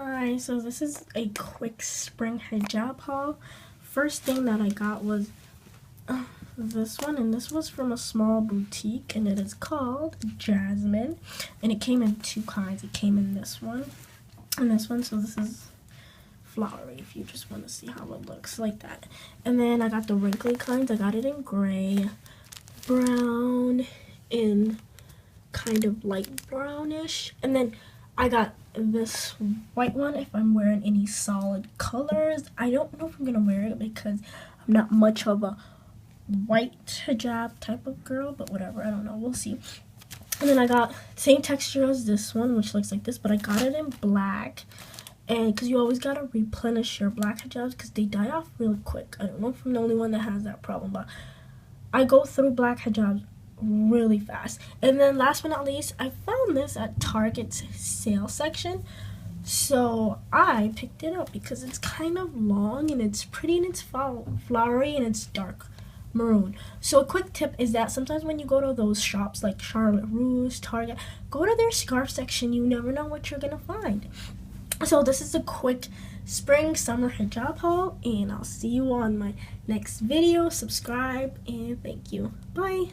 Hi, so this is a quick spring hijab haul. First thing that I got was this one, and this was from a small boutique, and it is called Jasmine, and it came in two kinds. It came in this one and this one, so this is flowery if you just want to see how it looks like that. And then I got the wrinkly kinds. I got it in gray, brown, in kind of light brownish, and then I got this white one if I'm wearing any solid colors. I don't know if I'm gonna wear it because I'm not much of a white hijab type of girl, but whatever, I don't know, we'll see. And then I got same texture as this one, which looks like this, but I got it in black. And because you always gotta replenish your black hijabs because they die off real quick. I don't know if I'm the only one that has that problem, but I go through black hijabs really fast. And then last but not least, I found this at Target's sale section, so I picked it up because it's kind of long and it's pretty and it's flowery and it's dark maroon. So a quick tip is that sometimes when you go to those shops like Charlotte Russe, Target, go to their scarf section. You never know what you're gonna find. So this is a quick spring summer hijab haul, and I'll see you on my next video. Subscribe and thank you. Bye.